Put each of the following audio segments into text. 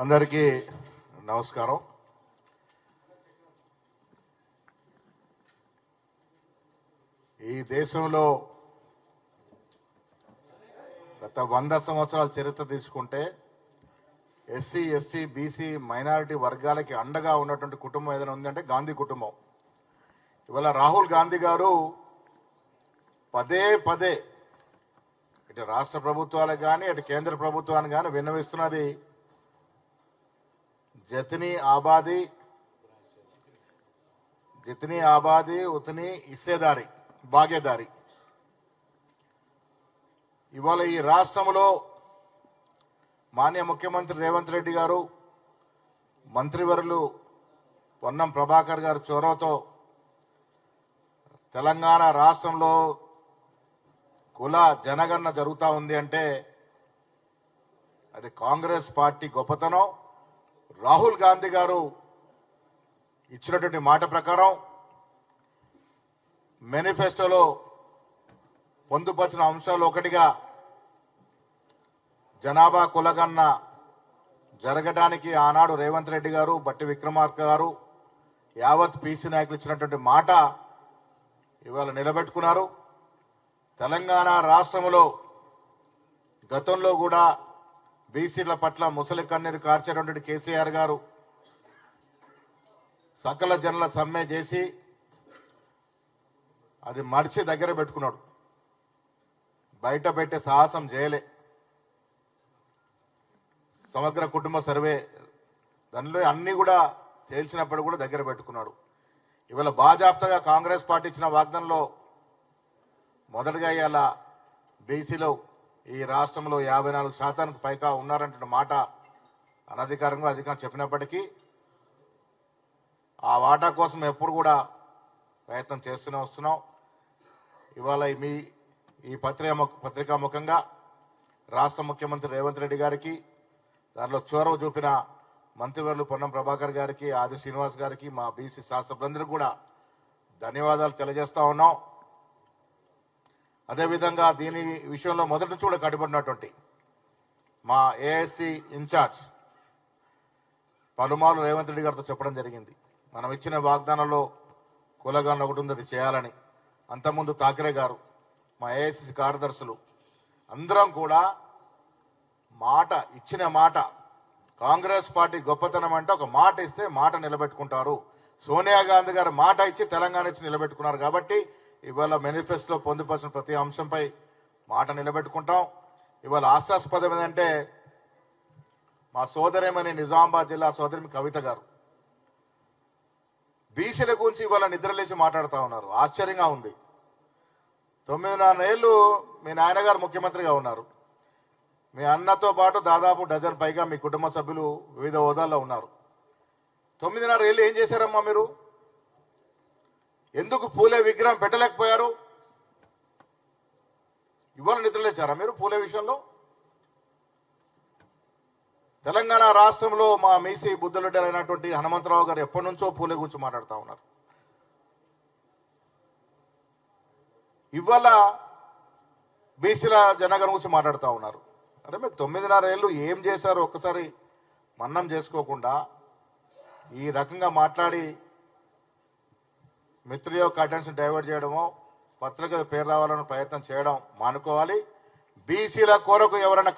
అందరికీ నమస్కారం. ఈ దేశంలో గత 100 సంవత్సరాల చరిత్ర తీసుకుంటే ఎస్సీ, ఎస్టీ, బీసీ, మైనారిటీ వర్గాలకి అండగా ఉన్నటువంటి కుటుంబం ఏదైనా ఉందంటే గాంధీ కుటుంబం. ఇవాళ రాహుల్ గాంధీ గారు పదే పదే ఇటు రాష్ట్ర ప్రభుత్వాలకు కానీ అటు కేంద్ర ప్రభుత్వానికి కానీ విన్నవిస్తున్నది जितनी आबादी उतनी हिस्सेदारी भागीदारी. ఇవాళ ఈ రాష్ట్రంలో మాన్య ముఖ్యమంత్రి రేవంత్ రెడ్డి గారు, మంత్రివర్యులు పొన్నం ప్రభాకర్ గారు చొరవతో తెలంగాణ రాష్ట్రంలో కుల జనగణన జరుగుతూ ఉంది అంటే అది కాంగ్రెస్ పార్టీ గొప్పతనం. రాహుల్ గాంధీ గారు ఇచ్చినటువంటి మాట ప్రకారం మేనిఫెస్టోలో పొందుపరిచిన అంశాలు ఒకటిగా జనాభా కులగణన జరగడానికి ఆనాడు రేవంత్ రెడ్డి గారు, బట్టి విక్రమార్క గారు, యావత్ పీసీ నాయకులు ఇచ్చినటువంటి మాట ఇవాళ నిలబెట్టుకున్నారు. తెలంగాణ రాష్ట్రంలో గతంలో కూడా బీసీల పట్ల ముసలి కన్నీరు కార్చేటువంటి కేసీఆర్ గారు సకల జనుల సమ్మె చేసి అది మడిచి దగ్గర పెట్టుకున్నాడు. బయట పెట్టే సాహసం చేయలే. సమగ్ర కుటుంబ సర్వే దానిలో అన్ని కూడా తేల్చినప్పుడు కూడా దగ్గర పెట్టుకున్నాడు. ఇవాళ బాజాప్తగా కాంగ్రెస్ పార్టీ ఇచ్చిన వాగ్దానంలో మొదటగా ఇవాళ బీసీలో ఈ రాష్ట్రంలో 54% పైగా ఉన్నారంటున్న మాట అనధికారంగా అధికారం చెప్పినప్పటికీ ఆ వాటా కోసం ఎప్పుడు కూడా ప్రయత్నం చేస్తూనే వస్తున్నాం. ఇవాళ ఈ పత్రికా ముఖంగా రాష్ట్ర ముఖ్యమంత్రి రేవంత్ రెడ్డి గారికి, దానిలో చొరవ చూపిన మంత్రివర్యులు పొన్నం ప్రభాకర్ గారికి, ఆది శ్రీనివాస్ గారికి, మా బీసీ శాసనసభ్యులందరికీ కూడా ధన్యవాదాలు తెలియజేస్తా ఉన్నాం. అదేవిధంగా దీని విషయంలో మొదటి నుంచి కూడా కట్టుబడినటువంటి మా ఏఎస్సీ ఇన్ఛార్జ్ పలుమార్లు రేవంత్ రెడ్డి గారితో చెప్పడం జరిగింది. మనం ఇచ్చిన వాగ్దానంలో కులగణన ఒకటి ఉంది, అది చేయాలని. అంతకుముందు ఠాకరే గారు, మా ఏఐసిసి కార్యదర్శులు అందరం కూడా ఇచ్చిన మాట, కాంగ్రెస్ పార్టీ గొప్పతనం అంటే ఒక మాట ఇస్తే మాట నిలబెట్టుకుంటారు. సోనియా గాంధీ గారు మాట ఇచ్చి తెలంగాణ ఇచ్చి నిలబెట్టుకున్నారు. కాబట్టి ఇవాళ మేనిఫెస్టోలో పొందుపరిచిన ప్రతి అంశంపై మాట నిలబెట్టుకుంటాం. ఇవాళ ఆశాస్పదం ఏంటంటే మా సోదరేమని నిజామాబాద్ జిల్లా సోదరి కవిత గారు బీసీల గురించి ఇవాళ నిద్రలేసి మాట్లాడుతూ ఉన్నారు. ఆశ్చర్యంగా ఉంది. 9.5 ఏళ్లు మీ నాయనగారు ముఖ్యమంత్రిగా ఉన్నారు. మీ అన్నతో పాటు దాదాపు డజన్ పైగా మీ కుటుంబ సభ్యులు వివిధ హోదాల్లో ఉన్నారు. 9.5 ఏళ్ళు ఏం చేశారమ్మా మీరు? ఎందుకు పూలే విగ్రహం పెట్టలేకపోయారు? ఇవాళ నిద్రలేచారా మీరు పూలే విషయంలో? తెలంగాణ రాష్ట్రంలో మా మీసీ బుద్ధులెడ్డి అయినటువంటి హనుమంతరావు గారు ఎప్పటి నుంచో పూలే గురించి మాట్లాడుతూ ఉన్నారు. ఇవాళ బీసీల జనగణన గురించి మాట్లాడుతూ ఉన్నారు. అరే మీరు 9.5 ఏళ్ళు ఏం చేశారు ఒక్కసారి మన్నం చేసుకోకుండా ఈ రకంగా మాట్లాడి మిత్రుల యొక్క అటెన్షన్ డైవర్ట్ చేయడమో, పత్రిక పేరు రావాలని ప్రయత్నం చేయడం మానుకోవాలి. బీసీల కొరకు ఎవరైనా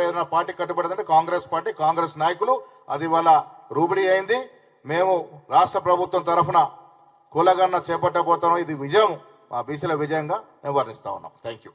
ఏదైనా పార్టీ కట్టుబడిందంటే కాంగ్రెస్ పార్టీ, కాంగ్రెస్ నాయకులు. అది వాళ్ళ రూబిడీ అయింది. మేము రాష్ట్ర ప్రభుత్వం తరఫున కులగణన చేపట్టబోతున్నాం. ఇది విజయం, మా బీసీల విజయంగా మేము వర్ణిస్తా ఉన్నాం. Thank you.